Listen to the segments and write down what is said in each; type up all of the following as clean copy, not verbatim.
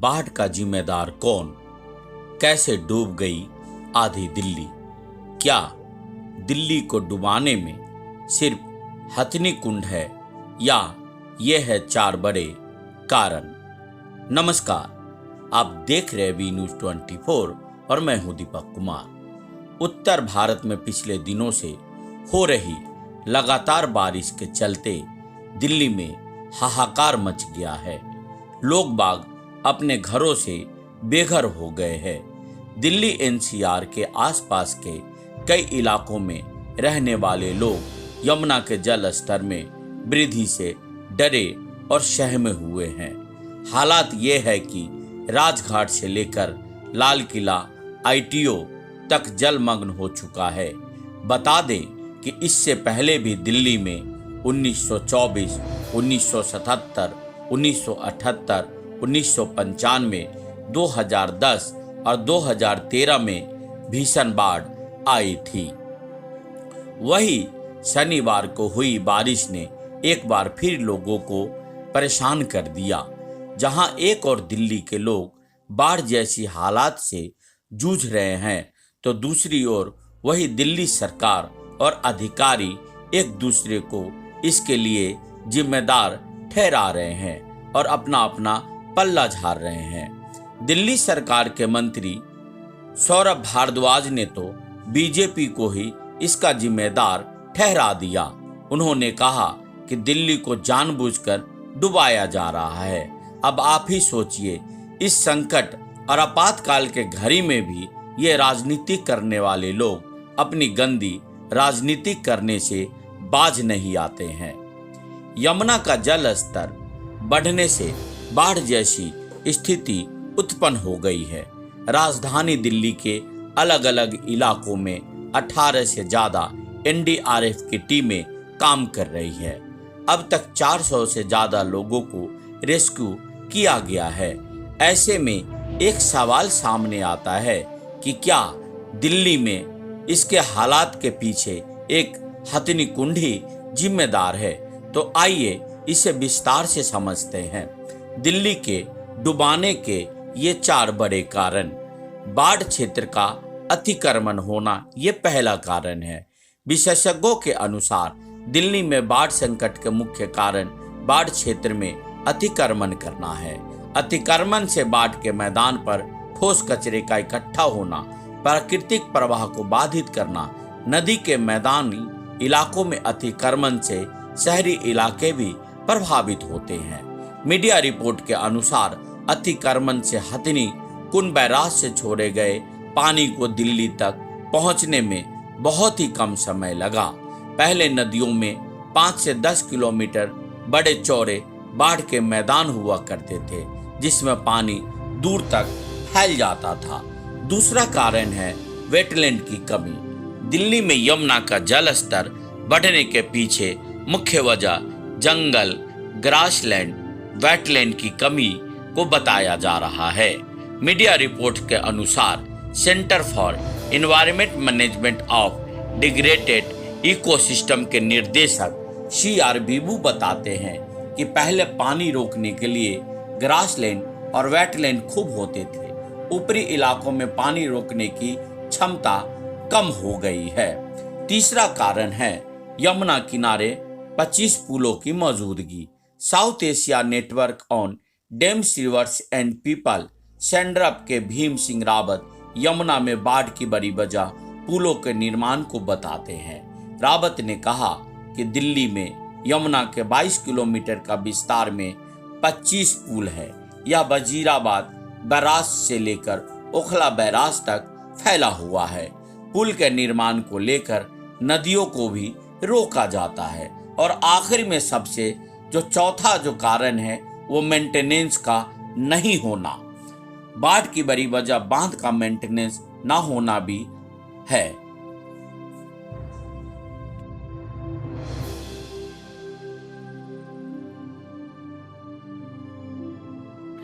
बाढ़ का जिम्मेदार कौन? कैसे डूब गई आधी दिल्ली? क्या दिल्ली को डुबाने में सिर्फ हथनी कुंड है या ये है 4 बड़े कारण? नमस्कार, आप देख रहे वी न्यूज 24 और मैं हूं दीपक कुमार। उत्तर भारत में पिछले दिनों से हो रही लगातार बारिश के चलते दिल्ली में हाहाकार मच गया है। लोग बाग अपने घरों से बेघर हो गए हैं। दिल्ली एनसीआर के आसपास के कई इलाकों में रहने वाले लोग यमुना के जल स्तर में वृद्धि से डरे और सहमे हुए हैं। हालात ये है कि राजघाट से लेकर लाल किला आईटीओ तक जलमग्न हो चुका है। बता दें कि इससे पहले भी दिल्ली में 1924, 1977, 1978, 1995, 2010 और 2013 में भीषण बाढ़ आई थी। वही शनिवार को हुई बारिश ने एक बार फिर लोगों को परेशान कर दिया। जहां एक और दिल्ली के लोग बाढ़ जैसी हालात से जूझ रहे हैं, तो दूसरी ओर वही दिल्ली सरकार और अधिकारी एक दूसरे को इसके लिए जिम्मेदार ठहरा रहे हैं और अपना अपना पल्ला झाड़ रहे हैं। दिल्ली सरकार के मंत्री सौरभ भारद्वाज ने तो बीजेपी को ही इसका जिम्मेदार ठहरा दिया। उन्होंने कहा कि दिल्ली को जानबूझकर डुबाया जा रहा है। अब आप ही सोचिए, इस संकट और आपातकाल के घड़ी में भी ये राजनीति करने वाले लोग अपनी गंदी राजनीति करने से बाज नहीं आते हैं। यमुना का जल स्तर बढ़ने से बाढ़ जैसी स्थिति उत्पन्न हो गई है। राजधानी दिल्ली के अलग अलग इलाकों में 18 से ज्यादा एनडीआरएफ की टीमें काम कर रही है। अब तक 400 से ज्यादा लोगों को रेस्क्यू किया गया है। ऐसे में एक सवाल सामने आता है कि क्या दिल्ली में इसके हालात के पीछे एक हथनी कुंड ही जिम्मेदार है? तो आइए इसे विस्तार से समझते हैं। दिल्ली के डुबाने के ये 4 बड़े कारण। बाढ़ क्षेत्र का अतिक्रमण होना ये पहला कारण है। विशेषज्ञों के अनुसार दिल्ली में बाढ़ संकट के मुख्य कारण बाढ़ क्षेत्र में अतिक्रमण करना है। अतिक्रमण से बाढ़ के मैदान पर ठोस कचरे का इकट्ठा होना, प्राकृतिक प्रवाह को बाधित करना, नदी के मैदानी इलाकों में अतिक्रमण से शहरी इलाके भी प्रभावित होते हैं। मीडिया रिपोर्ट के अनुसार अतिक्रमण से हथनी कुंड बैराज से छोड़े गए पानी को दिल्ली तक पहुंचने में बहुत ही कम समय लगा। पहले नदियों में 5 से 10 किलोमीटर बड़े चौड़े बाढ़ के मैदान हुआ करते थे, जिसमें पानी दूर तक फैल जाता था। दूसरा कारण है वेटलैंड की कमी। दिल्ली में यमुना का जल स्तर बढ़ने के पीछे मुख्य वजह जंगल, ग्रासलैंड, वेटलैंड की कमी को बताया जा रहा है। मीडिया रिपोर्ट के अनुसार centre for environment management of degraded ecosystem के निर्देशक CR बीबू बताते हैं कि पहले पानी रोकने के लिए ग्रासलैंड और वेटलैंड खूब होते थे। ऊपरी इलाकों में पानी रोकने की क्षमता कम हो गई है। तीसरा कारण है यमुना किनारे 25 पुलों की मौजूदगी। South Asia network on dams, rivers and people SANDRP के भीम सिंह रावत यमुना में बाढ़ की बड़ी वजह पुलों के निर्माण को बताते हैं। रावत ने कहा कि दिल्ली में यमुना के 22 किलोमीटर का विस्तार में 25 पुल है। यह वजीराबाद बैराज से लेकर ओखला बैराज तक फैला हुआ है। पुल के निर्माण को लेकर नदियों को भी रोका जाता है। और आखिर में सबसे जो चौथा जो कारण है वो मेंटेनेंस का नहीं होना। बाढ़ की बड़ी वजह बांध का मेंटेनेंस ना होना भी है।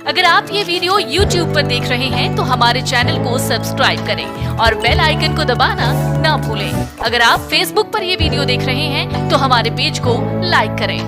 अगर आप ये वीडियो YouTube पर देख रहे हैं तो हमारे चैनल को सब्सक्राइब करें और बेल आइकन को दबाना ना भूलें। अगर आप Facebook पर ये वीडियो देख रहे हैं तो हमारे पेज को लाइक करें।